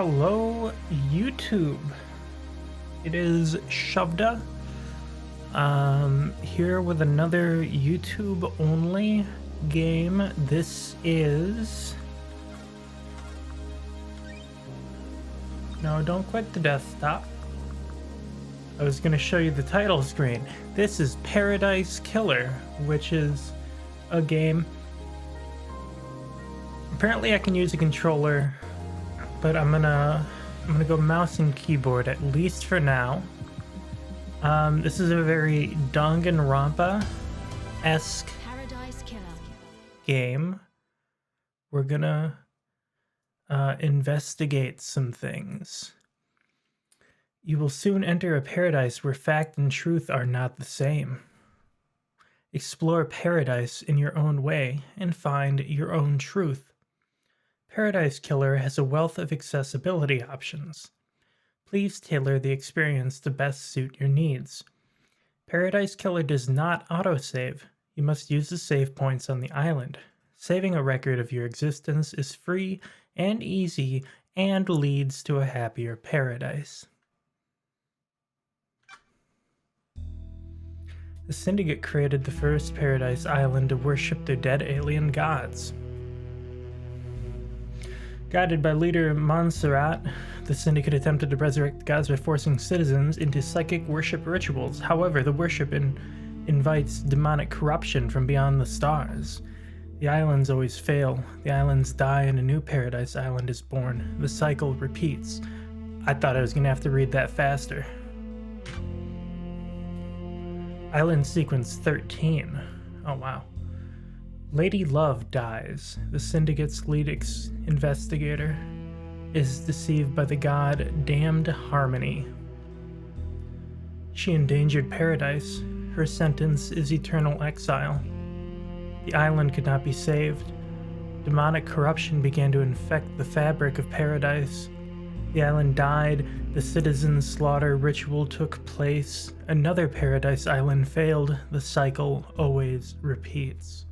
Hello, YouTube. It is Shovda. Here with another YouTube only game. This is... No, don't quit the desktop. I was going to show you the title screen. This is Paradise Killer, which is a game. Apparently I can use a controller, but I'm gonna go mouse and keyboard, at least for now. This is a very Danganronpa-esque game. We're gonna investigate some things. You will soon enter a paradise where fact and truth are not the same. Explore paradise in your own way and find your own truth. Paradise Killer has a wealth of accessibility options. Please tailor the experience to best suit your needs. Paradise Killer does not autosave. You must use the save points on the island. Saving a record of your existence is free and easy and leads to a happier paradise. The Syndicate created the first Paradise Island to worship their dead alien gods. Guided by leader Montserrat, the Syndicate attempted to resurrect the gods by forcing citizens into psychic worship rituals. However, the worship invites demonic corruption from beyond the stars. The islands always fail. The islands die and a new Paradise Island is born. The cycle repeats. I thought I was going to have to read that faster. Island Sequence 13. Oh, wow. Lady Love dies. The Syndicate's lead investigator is deceived by the god Damned Harmony. She endangered paradise. Her sentence is eternal exile. The island could not be saved. Demonic corruption began to infect the fabric of paradise. The island died. The citizen slaughter ritual took place. Another Paradise Island failed. The cycle always repeats.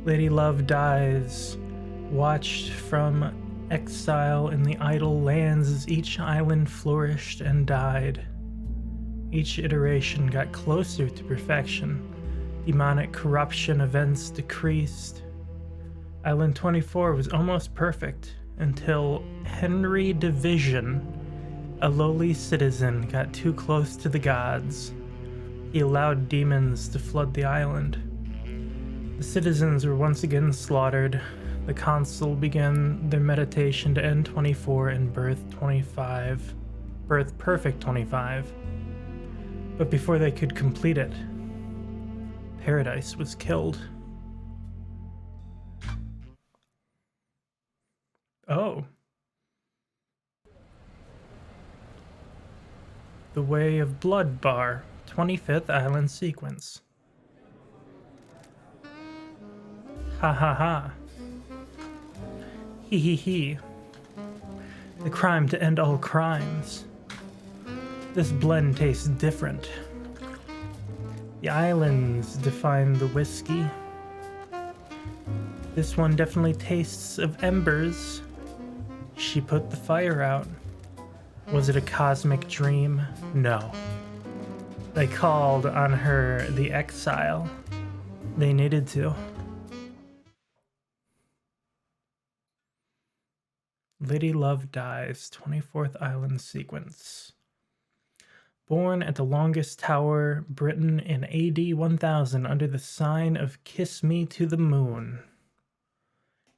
Lady Love dies, watched from exile in the idle lands as each island flourished and died. Each iteration got closer to perfection. Demonic corruption events decreased. Island 24 was almost perfect until Henry Division, a lowly citizen, got too close to the gods. He allowed demons to flood the island. The citizens were once again slaughtered. The council began their meditation to end 24 and birth perfect 25. But before they could complete it, Paradise was killed. Oh. The Way of Blood Bar, 25th Island Sequence. Ha ha ha. Hee hee hee. The crime to end all crimes. This blend tastes different. The islands define the whiskey. This one definitely tastes of embers. She put the fire out. Was it a cosmic dream? No. They called on her the exile. They needed to. Lady Love dies, 24th Island Sequence. Born at the longest tower, Britain in AD 1000 under the sign of Kiss Me to the Moon.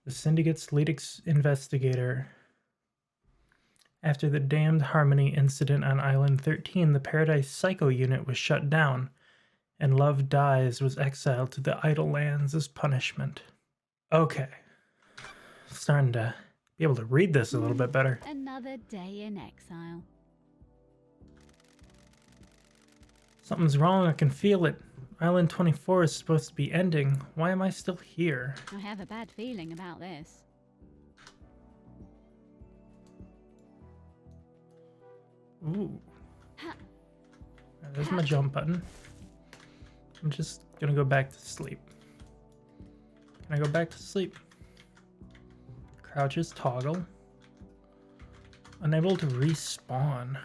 The Syndicate's lead investigator. After the Damned Harmony incident on Island 13, the Paradise Psycho Unit was shut down, and Love Dies was exiled to the Idle Lands as punishment. Okay. Starting to be able to read this a little bit better. Another day in exile. Something's wrong, I can feel it. Island 24 is supposed to be ending. Why am I still here? I have a bad feeling about this. Ooh. There's my jump button. I'm just gonna go back to sleep. Can I go back to sleep? Crouches toggle. Unable to respawn.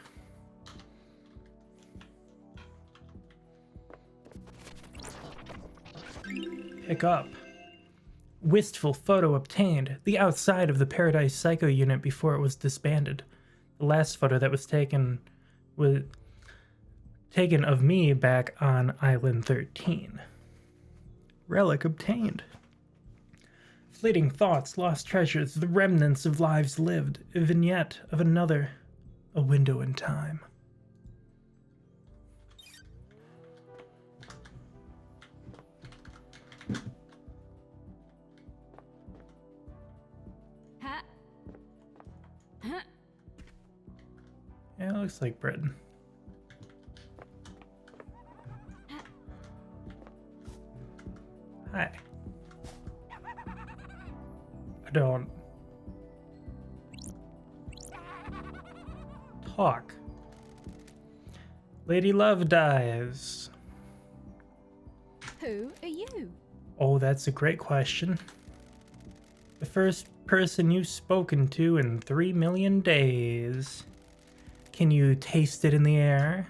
Pick up. Wistful photo obtained. The outside of the Paradise Psycho unit before it was disbanded. The last photo that was taken of me back on Island 13. Relic obtained. Fleeting thoughts, lost treasures, the remnants of lives lived, a vignette of another, a window in time. Yeah, it looks like bread. Hi. I don't talk. Lady Love dies. Who are you? Oh, that's a great question. The first person you've spoken to in 3 million days. Can you taste it in the air?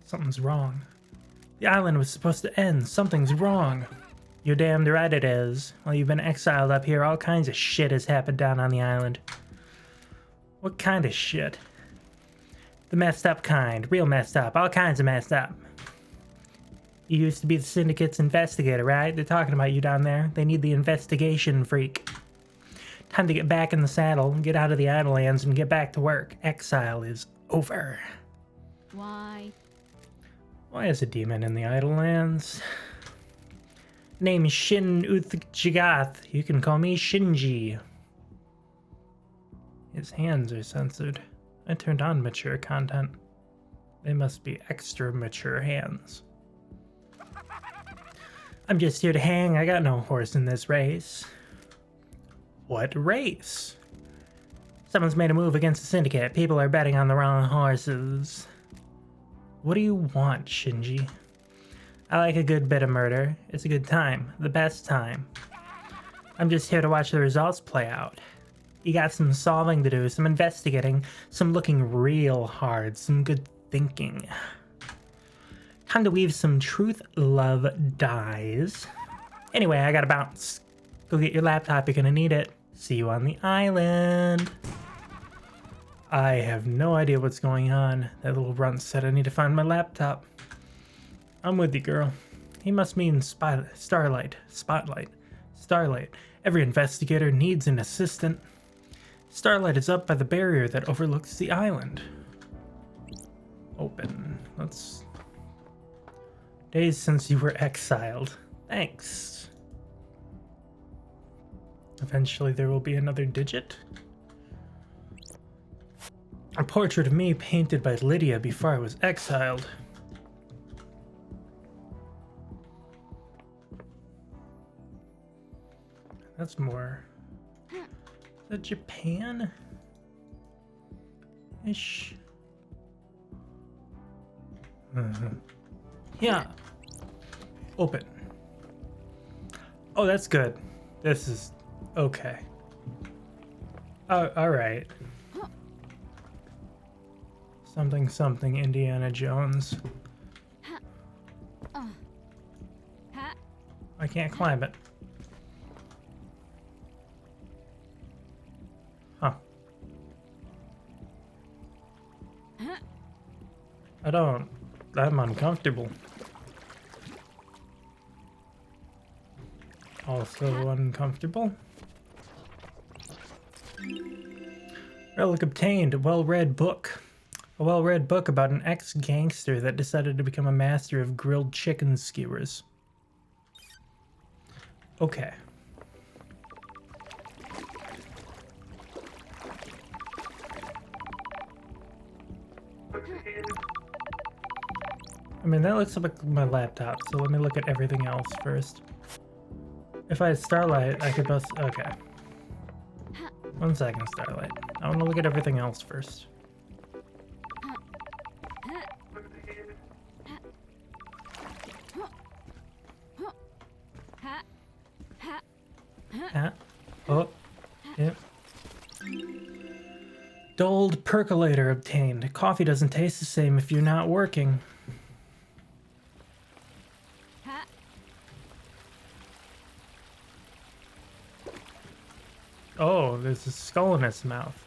Something's wrong. The island was supposed to end. Something's wrong. You're damned right it is. While you've been exiled up here, all kinds of shit has happened down on the island. What kind of shit? The messed up kind. Real messed up. All kinds of messed up. You used to be the Syndicate's investigator, right? They're talking about you down there. They need the investigation freak. Time to get back in the saddle, get out of the Idlelands, and get back to work. Exile is over. Why? Why is a demon in the Idlelands? Name is Shin Uthjagath. You can call me Shinji. His hands are censored. I turned on mature content. They must be extra mature hands. I'm just here to hang. I got no horse in this race. What race? Someone's made a move against the Syndicate. People are betting on the wrong horses. What do you want, Shinji? I like a good bit of murder. It's a good time. The best time. I'm just here to watch the results play out. You got some solving to do, some investigating, some looking real hard, some good thinking. Time to weave some truth, love, dies. Anyway, I gotta bounce. Go get your laptop, you're gonna need it. See you on the island. I have no idea what's going on. That little runt said I need to find my laptop. I'm with you, girl. He must mean Starlight. Spotlight. Starlight. Every investigator needs an assistant. Starlight is up by the barrier that overlooks the island. Open. Let's... Days since you were exiled. Thanks. Eventually there will be another digit. A portrait of me painted by Lydia before I was exiled. That's more... Is that Japan? Ish. Yeah. Open. Oh, that's good. This is... okay. Oh, alright. Something something Indiana Jones. I can't climb it. Huh. I'm uncomfortable. Also uncomfortable. Relic obtained, a well-read book. A well-read book about an ex-gangster that decided to become a master of grilled chicken skewers. Okay. I mean, that looks like my laptop, so let me look at everything else first. If I had Starlight, I could both... okay. 1 second, Starlight. I want to look at everything else first. Dulled percolator obtained. Coffee doesn't taste the same if you're not working. Ha. Oh, there's a skull in its mouth.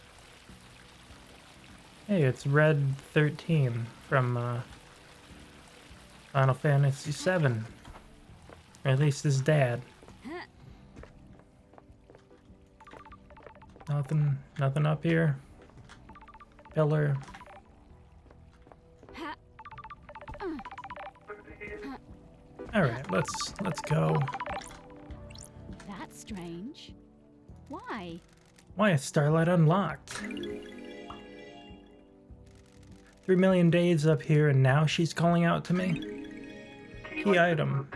Hey, it's Red 13 from Final Fantasy 7. Or at least his dad. Nothing up here. Pillar. All right, let's go. That's strange. Why? Why is Starlight unlocked? 3 million days up here and now she's calling out to me? Key item.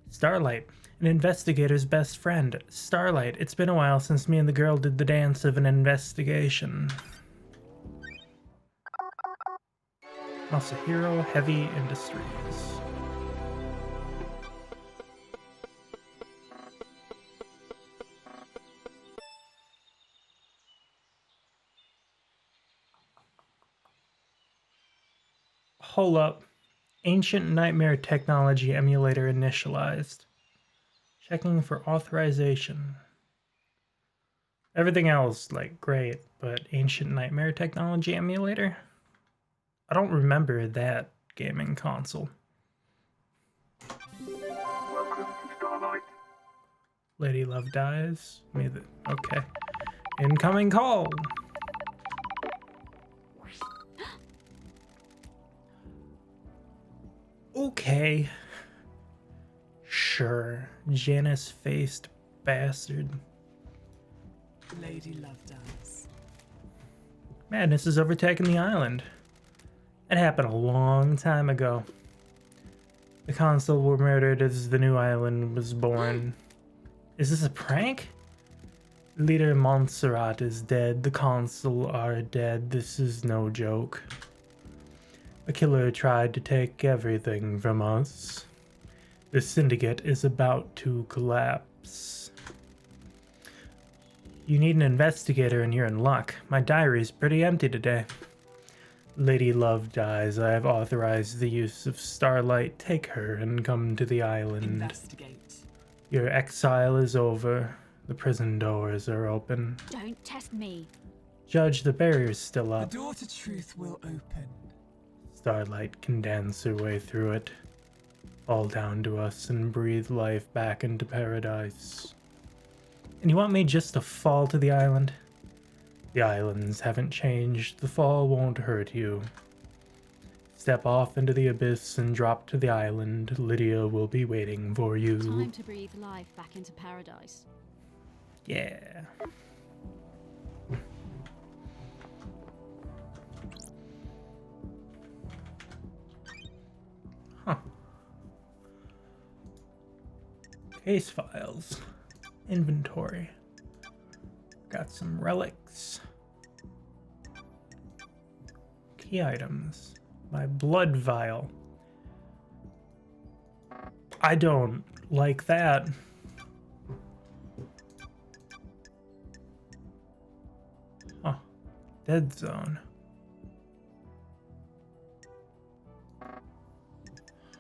Starlight, an investigator's best friend. Starlight, it's been a while since me and the girl did the dance of an investigation. Masahiro Heavy Industries. Hold up. Ancient Nightmare technology emulator initialized. Checking for authorization. Everything else, like, great, but Ancient Nightmare technology emulator? I don't remember that gaming console. Lady Love dies. Okay. Incoming call! Okay. Sure. Janice-faced bastard. Lady Love dies. Madness has overtaken the island. It happened a long time ago. The consul were murdered as the new island was born. Is this a prank? Leader Montserrat is dead. The consul are dead. This is no joke. A killer tried to take everything from us. The Syndicate is about to collapse. You need an investigator and you're in luck. My diary's pretty empty today. Lady Love dies. I have authorized the use of Starlight. Take her and come to the island. Investigate. Your exile is over. The prison doors are open. Don't test me. Judge, the barrier's still The up. door to truth will open. Starlight can dance her way through it. Fall down to us and breathe life back into paradise. And you want me just to fall to the island? The islands haven't changed. The fall won't hurt you. Step off into the abyss and drop to the island. Lydia will be waiting for you. Time to breathe life back into paradise. Yeah. Huh. Case files. Inventory. Got some relics. Key items. My blood vial. I don't like that. Huh. Dead zone.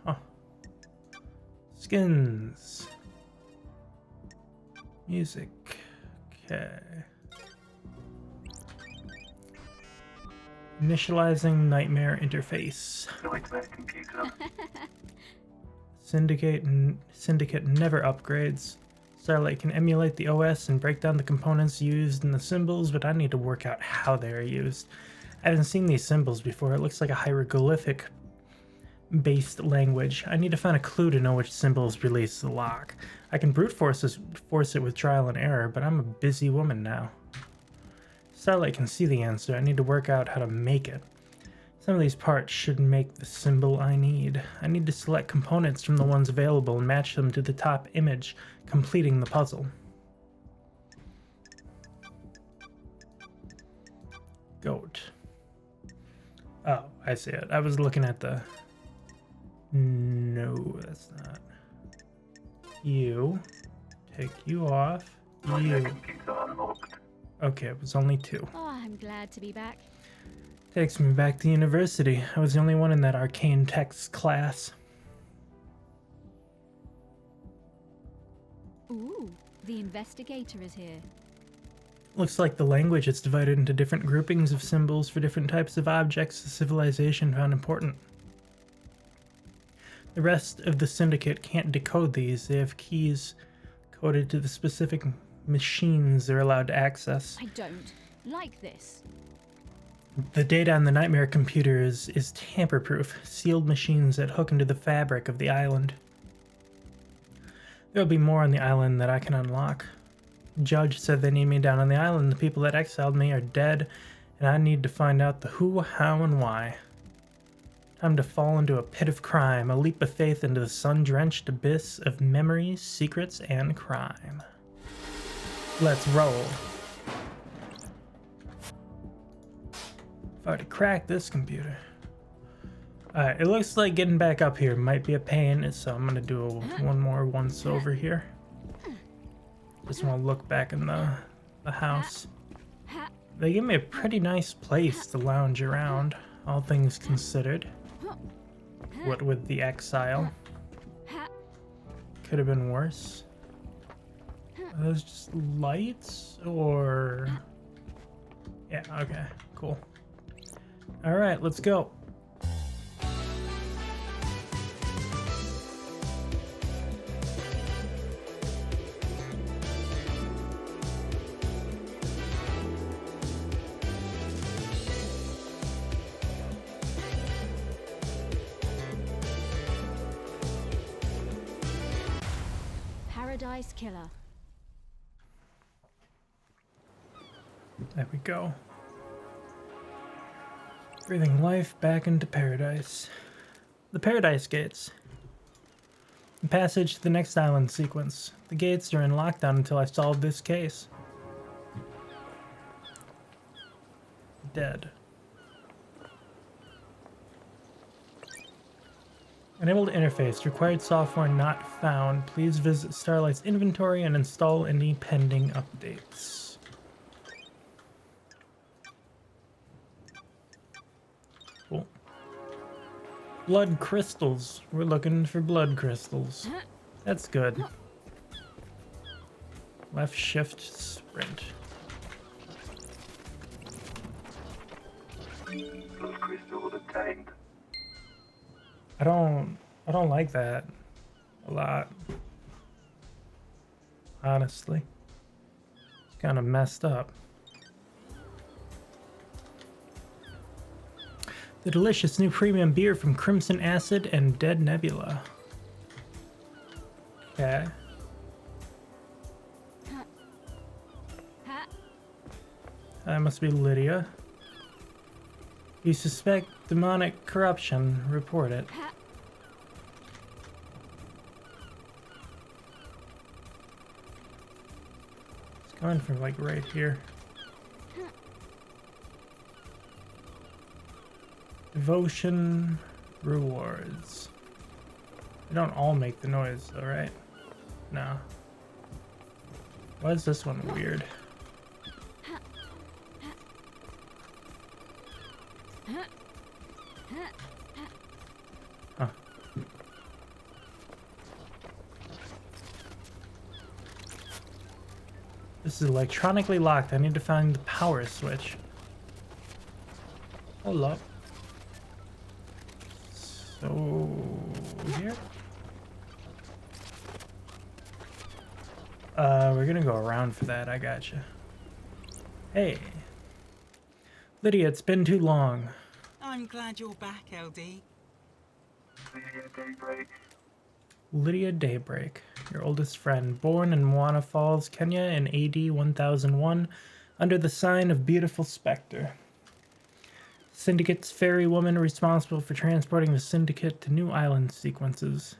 Huh. Skins. Music. Okay. Initializing Nightmare interface. Syndicate never upgrades. Starlight can emulate the OS and break down the components used in the symbols, but I need to work out how they are used. I haven't seen these symbols before. It looks like a hieroglyphic based language. I need to find a clue to know which symbols release the lock. I can brute force it with trial and error, but I'm a busy woman now. Starlight can see the answer. I need to work out how to make it. Some of these parts should make the symbol I need. I need to select components from the ones available and match them to the top image, completing the puzzle. Goat. Oh, I see it. I was looking at the... No, that's not. You. Take you off. You. Okay, it was only 2. Oh, I'm glad to be back. Takes me back to university. I was the only one in that arcane texts class. Ooh, the investigator is here. Looks like the language is divided into different groupings of symbols for different types of objects the civilization found important. The rest of the Syndicate can't decode these. They have keys coded to the specific machines they're allowed to access. I don't like this. The data on the Nightmare computer is tamper-proof, sealed machines that hook into the fabric of the island. There'll be more on the island that I can unlock. Judge said they need me down on the island. The people that exiled me are dead, and I need to find out the who, how, and why. Time to fall into a pit of crime, a leap of faith into the sun-drenched abyss of memories, secrets, and crime. Let's roll. If I were to crack this computer. Alright, it looks like getting back up here might be a pain, so I'm gonna do one more once over here. Just want to look back in the house. They give me a pretty nice place to lounge around, all things considered. What with the exile. Could have been worse. Are those just lights, or... Yeah, okay, cool. Alright, let's go. Paradise Killer. There we go. Breathing life back into paradise. The Paradise Gates. The passage to the next island sequence. The gates are in lockdown until I solve this case. Dead. Unable to interface. Required software not found. Please visit Starlight's inventory and install any pending updates. Cool. Blood crystals. We're looking for blood crystals. That's good. Left shift sprint. Blood crystals obtained. I don't like that a lot. Honestly. It's kind of messed up. The delicious new premium beer from Crimson Acid and Dead Nebula. Okay. That must be Lydia. You suspect demonic corruption, report it. It's coming from like right here. Devotion rewards. They don't all make the noise though, right? No. Why is this one weird? Huh. This is electronically locked. I need to find the power switch. Hold up. So here? We're gonna go around for that. I gotcha. Hey. Lydia, it's been too long. I'm glad you're back, LD. Lydia Daybreak. Lydia Daybreak, your oldest friend, born in Moana Falls, Kenya in AD 1001, under the sign of Beautiful Spectre. Syndicate's ferry woman responsible for transporting the Syndicate to new island sequences.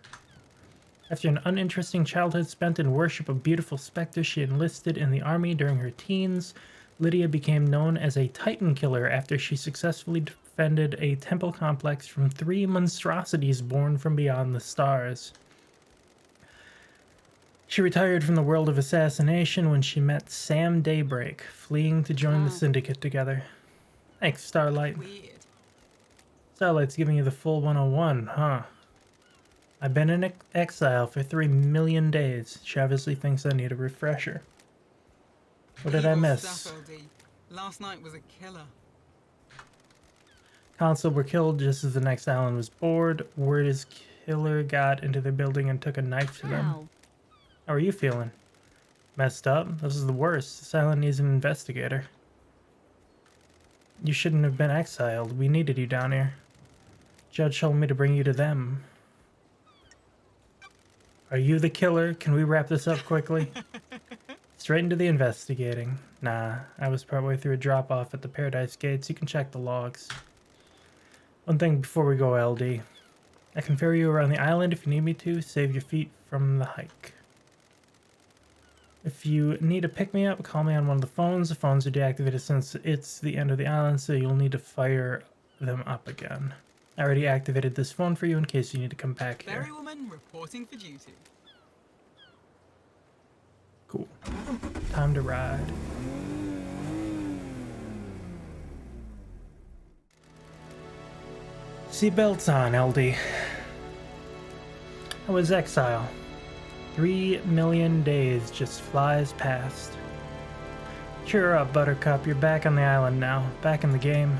After an uninteresting childhood spent in worship of Beautiful Spectre, she enlisted in the army during her teens. Lydia became known as a Titan killer after she successfully defended a temple complex from 3 monstrosities born from beyond the stars. She retired from the world of assassination when she met Sam Daybreak, fleeing to join the Syndicate together. Thanks, Starlight. Weird. Starlight's giving you the full 101, huh? I've been in exile for 3 million days. She obviously thinks I need a refresher. What did I Evil miss? Stuff, LD. Last night was a killer. Consul were killed just as the next island was bored. Word is killer got into their building and took a knife to them. Ow. How are you feeling? Messed up? This is the worst. This island needs an investigator. You shouldn't have been exiled. We needed you down here. Judge told me to bring you to them. Are you the killer? Can we wrap this up quickly? Straight into the investigating. Nah, I was partway through a drop-off at the Paradise Gates. You can check the logs. One thing before we go, LD. I can ferry you around the island if you need me to. Save your feet from the hike. If you need a pick-me-up, call me on one of the phones. The phones are deactivated since it's the end of the island, so you'll need to fire them up again. I already activated this phone for you in case you need to come back here. Ferrywoman reporting for duty. Cool. Time to ride. Seatbelts on, LD. How was exile? 3 million days just flies past. Cheer up, Buttercup. You're back on the island now. Back in the game.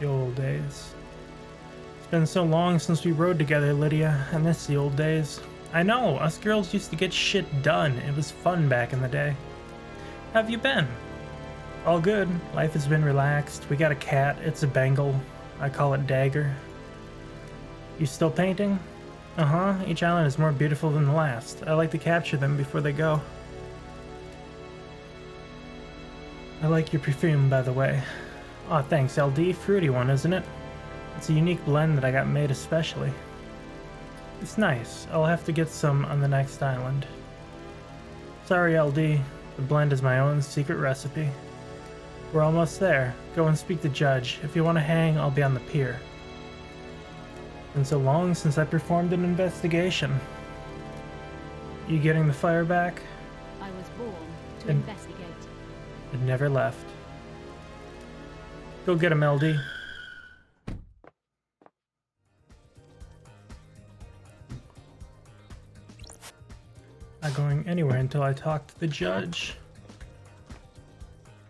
The old days. It's been so long since we rode together, Lydia. I miss the old days. I know, us girls used to get shit done. It was fun back in the day. How have you been? All good. Life has been relaxed. We got a cat. It's a Bengal. I call it Dagger. You still painting? Uh-huh. Each island is more beautiful than the last. I like to capture them before they go. I like your perfume, by the way. Aw, thanks, LD. Fruity one, isn't it? It's a unique blend that I got made especially. It's nice. I'll have to get some on the next island. Sorry, LD. The blend is my own secret recipe. We're almost there. Go and speak to Judge. If you want to hang, I'll be on the pier. Been so long since I performed an investigation. You getting the fire back? I was born to And- investigate. It never left. Go get him, LD. Not going anywhere until I talk to the judge.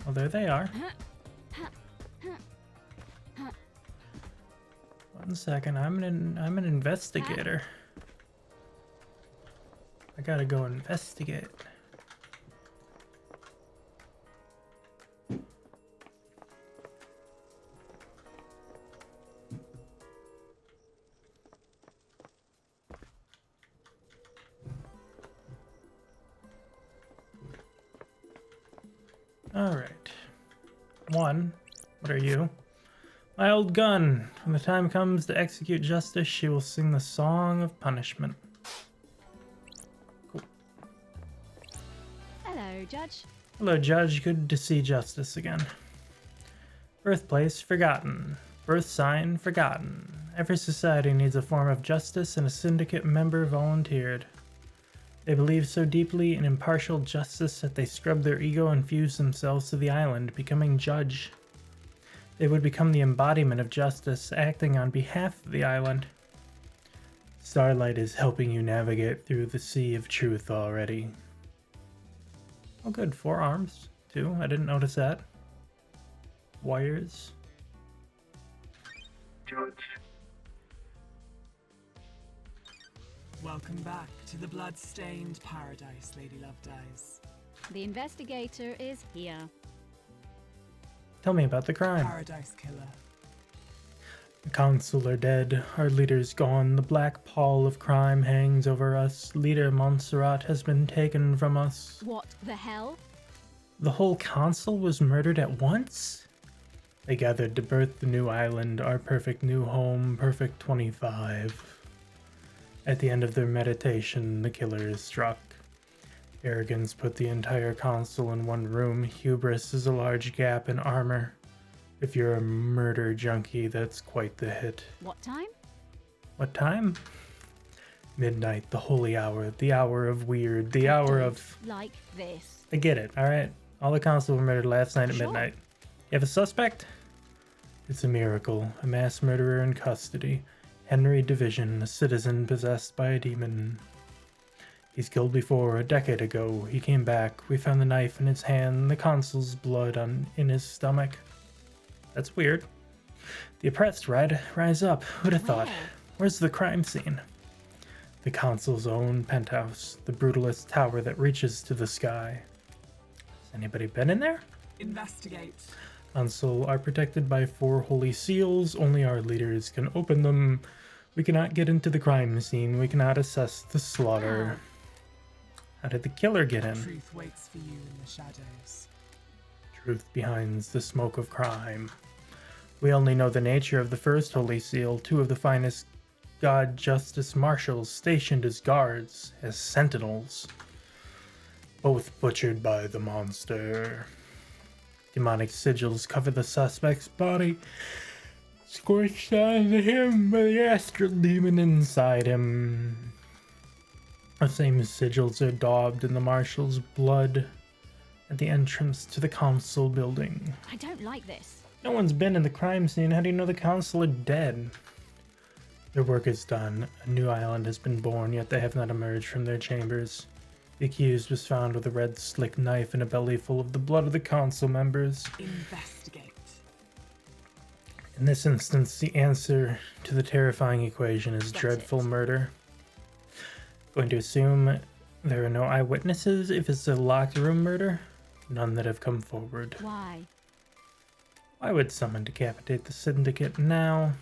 Well, there they are. One second, I'm an investigator. I gotta go investigate. Alright. One, what are you? My old gun. When the time comes to execute justice, she will sing the song of punishment. Cool. Hello, Judge. Hello, Judge. Good to see justice again. Birthplace, forgotten. Birth sign, forgotten. Every society needs a form of justice, and a syndicate member volunteered. They believe so deeply in impartial justice that they scrub their ego and fuse themselves to the island, becoming judge. They would become the embodiment of justice, acting on behalf of the island. Starlight is helping you navigate through the sea of truth already. Oh good, 4 arms, too. I didn't notice that. Wires. Judge, Welcome back to the blood-stained paradise, Lady Lovedeyes. The investigator is here. Tell me about the crime. Paradise killer. The council are dead, our leader's gone, the black pall of crime hangs over us, leader Montserrat has been taken from us. What the hell? The whole council was murdered at once? They gathered to birth the new island, our perfect new home, Perfect 25. At the end of their meditation, the killer is struck. Arrogance put the entire council in one room. Hubris is a large gap in armor. If you're a murder junkie, that's quite the hit. What time? What time? Midnight, the holy hour, the hour of weird, the hour of... Like this. I get it, alright? All the constables were murdered last night at Sure. midnight. You have a suspect? It's a miracle. A mass murderer in custody. Henry Division, a citizen possessed by a demon. He's killed before, a decade ago. He came back. We found the knife in his hand, the consul's blood in his stomach. That's weird. The oppressed rise up. Who'd have thought? Where? Where's the crime scene? The consul's own penthouse, the brutalist tower that reaches to the sky. Has anybody been in there? Investigate. Consul are protected by 4 holy seals. Only our leaders can open them. We cannot get into the crime scene. We cannot assess the slaughter. How did the killer get in? Truth waits for you in the shadows. Truth behind the smoke of crime. We only know the nature of the first holy seal. 2 of the finest God Justice Marshals stationed as guards, as sentinels. Both butchered by the monster. Demonic sigils cover the suspect's body, scorched onto him by the astral demon inside him. The same sigils are daubed in the marshal's blood at the entrance to the council building. I don't like this. No one's been in the crime scene. How do you know the council are dead? Their work is done. A new island has been born, yet they have not emerged from their chambers. The accused was found with a red slick knife and a belly full of the blood of the council members. Investigate. In this instance, the answer to the terrifying equation is That's dreadful it. murder. Going to assume there are no eyewitnesses if it's a locked room murder. None that have come forward. Why? Why would someone decapitate the Syndicate now?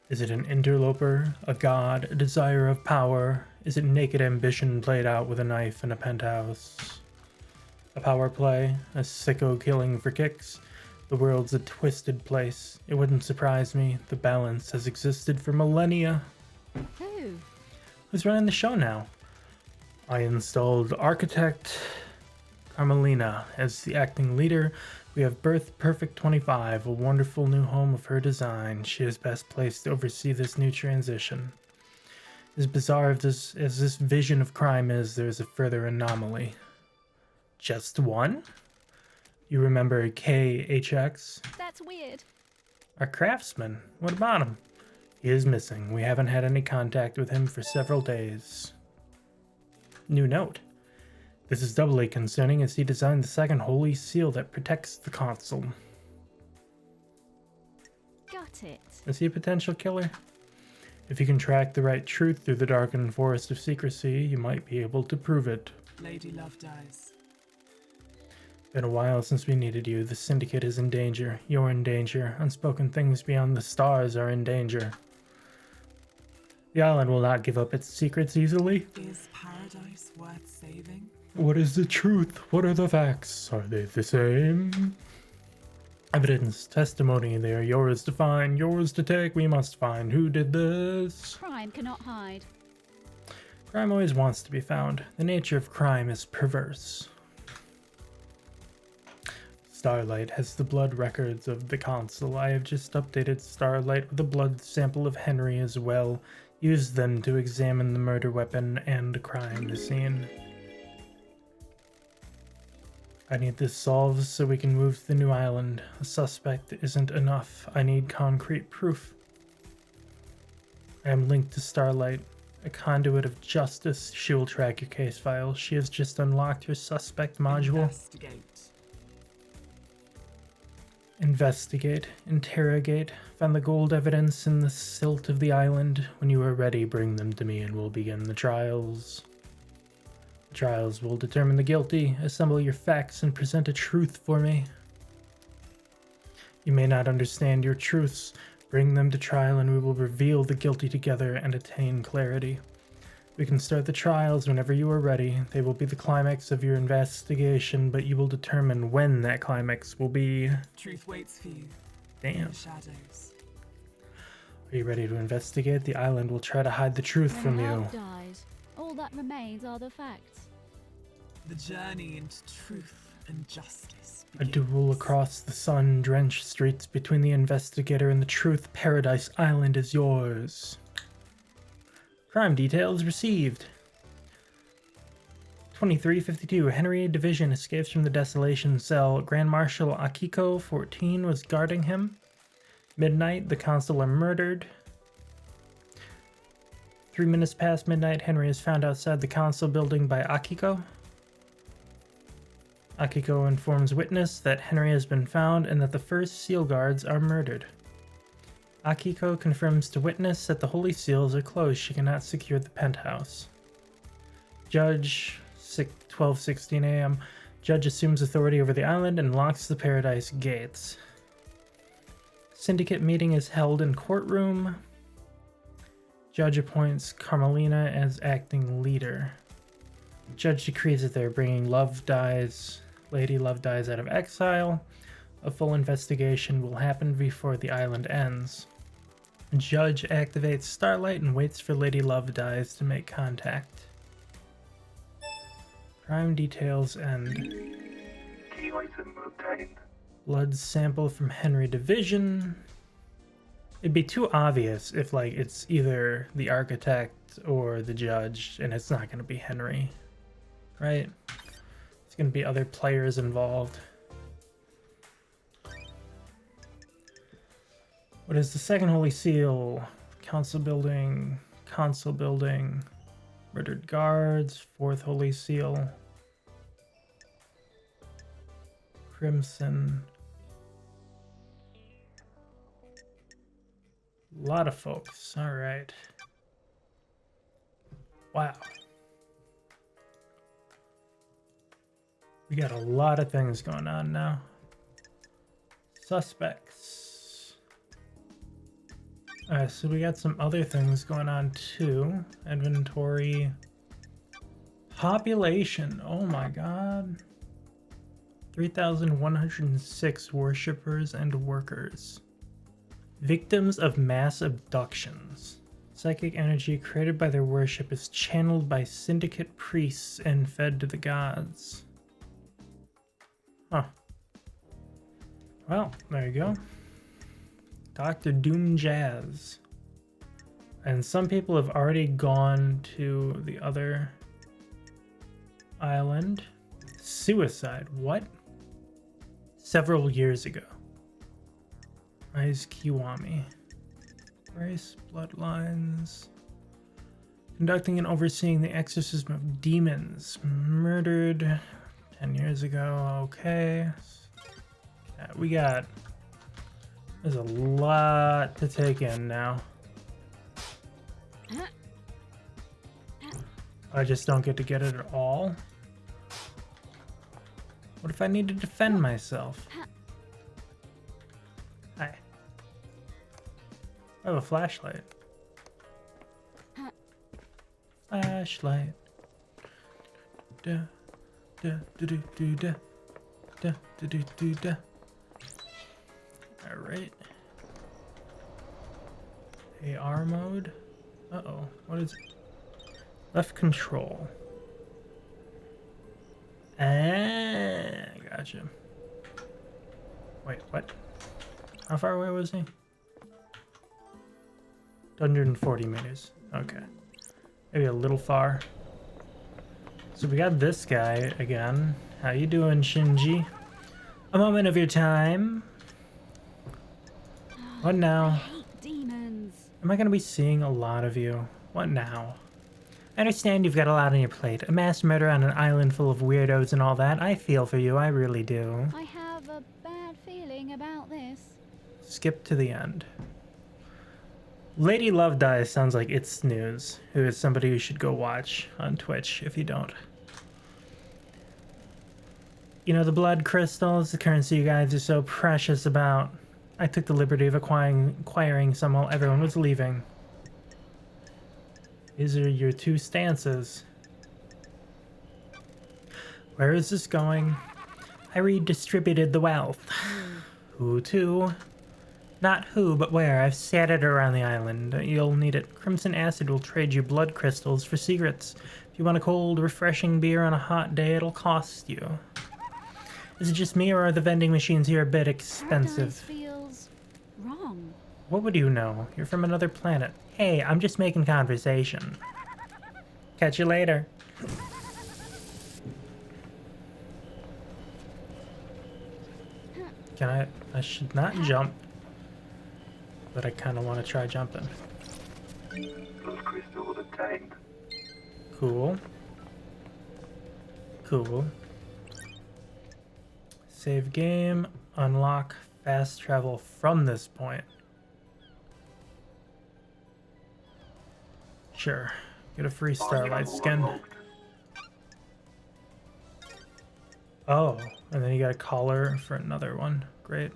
Is it an interloper, a god, a desire of power? Is it naked ambition played out with a knife in a penthouse? A power play? A sicko killing for kicks? The world's a twisted place. It wouldn't surprise me. The balance has existed for millennia. Who? Who's running the show now? I installed architect Carmelina as the acting leader. We have Birth Perfect 25, a wonderful new home of her design. She is best placed to oversee this new transition. As bizarre as this vision of crime is, there is a further anomaly. Just one? You remember KHX? That's weird. Our craftsman. What about him? He is missing. We haven't had any contact with him for several days. New note. This is doubly concerning as he designed the second holy seal that protects the consul. Got it. Is he a potential killer? If you can track the right truth through the darkened forest of secrecy, you might be able to prove it. Lady Love dies. Been a while since we needed you. The Syndicate is in danger. You're in danger. Unspoken things beyond the stars are in danger. The island will not give up its secrets easily. Is paradise worth saving? What is the truth? What are the facts? Are they the same? Evidence, testimony, they are yours to find, yours to take. We must find who did this. Crime cannot hide. Crime always wants to be found. The nature of crime is perverse. Starlight has the blood records of the consul. I have just updated Starlight with a blood sample of Henry as well. Use them to examine the murder weapon and crime scene. I need this solved so we can move to the new island. A suspect isn't enough. I need concrete proof. I am linked to Starlight, a conduit of justice. She will track your case file. She has just unlocked your suspect module. Investigate. Investigate, interrogate, find the gold evidence in the silt of the island. When you are ready, bring them to me and we'll begin the trials. The trials will determine the guilty. Assemble your facts and present a truth for me. You may not understand your truths. Bring them to trial and we will reveal the guilty together and attain clarity. We can start the trials whenever you are ready. They will be the climax of your investigation, but you will determine when that climax will be. Truth waits for you in Damn. the shadows. Are you ready to investigate? The island will try to hide the truth When from you. love dies, all that remains are the facts. The journey into truth and justice A begins. duel across the sun-drenched streets between the investigator and the truth. Paradise Island is yours. Crime details received. 2352, Henry Division escapes from the desolation cell. Grand Marshal Akiko, 14, was guarding him. Midnight, the consul are murdered. 3 minutes past midnight, Henry is found outside the consul building by Akiko. Akiko informs witness that Henry has been found and that the first seal guards are murdered. Akiko confirms to witness that the holy seals are closed. She cannot secure the penthouse. Judge, 12:16 a.m. Judge assumes authority over the island and locks the paradise gates. Syndicate meeting is held in courtroom. Judge appoints Carmelina as acting leader. Judge decrees that they're bringing Lady Love Dies out of exile. A full investigation will happen before the island ends. Judge activates Starlight and waits for Lady Love Dies to make contact. Crime details end. Key item obtained. Blood sample from Henry Division. It'd be too obvious if, like, it's either the architect or the judge, and it's not going to be Henry, right? It's going to be other players involved. What is the second holy seal? Council building, consul building, murdered guards, fourth holy seal. Crimson. A lot of folks. All right. Wow. We got a lot of things going on now. Suspects. Alright, so we got some other things going on too. Inventory. Population. Oh my god. 3,106 worshippers and workers. Victims of mass abductions. Psychic energy created by their worship is channeled by Syndicate priests and fed to the gods. Huh. Well, there you go. Dr. Doom Jazz. And some people have already gone to the other island. Suicide. What? Several years ago. Rise Kiwami. Race Bloodlines. Conducting and overseeing the exorcism of demons. Murdered 10 years ago. Okay. Yeah, we got... There's a lot to take in now. I just don't get it at all. What if I need to defend myself? Hi. I have a flashlight. Flashlight. Da da da da da da da da da da. All right. AR mode. Uh-oh. What is it? Left control. Ah, gotcha. Wait, what? How far away was he? 140 meters. Okay. Maybe a little far. So we got this guy again. How you doing, Shinji? A moment of your time. What now? I hate demons. Am I going to be seeing a lot of you? What now? I understand you've got a lot on your plate. A mass murder on an island full of weirdos and all that. I feel for you, I really do. I have a bad feeling about this. Skip to the end. Lady Love Dies sounds like it's news, who is somebody who should go watch on Twitch if you don't. You know, the blood crystals, the currency you guys are so precious about. I took the liberty of acquiring some while everyone was leaving. These are your two stances. Where is this going? I redistributed the wealth. Who to? Not who, but where. I've scattered around the island. You'll need it. Crimson Acid will trade you blood crystals for secrets. If you want a cold, refreshing beer on a hot day, it'll cost you. Is it just me, or are the vending machines here a bit expensive? Paradise feels wrong. What would you know? You're from another planet. Hey, I'm just making conversation. Catch you later. Can I should not jump, but I kind of want to try jumping. Those crystals obtained. Cool. Cool. Save game. Unlock fast travel from this point. Sure. Get a free Starlight skin. Oh, and then you got a collar for another one. Great.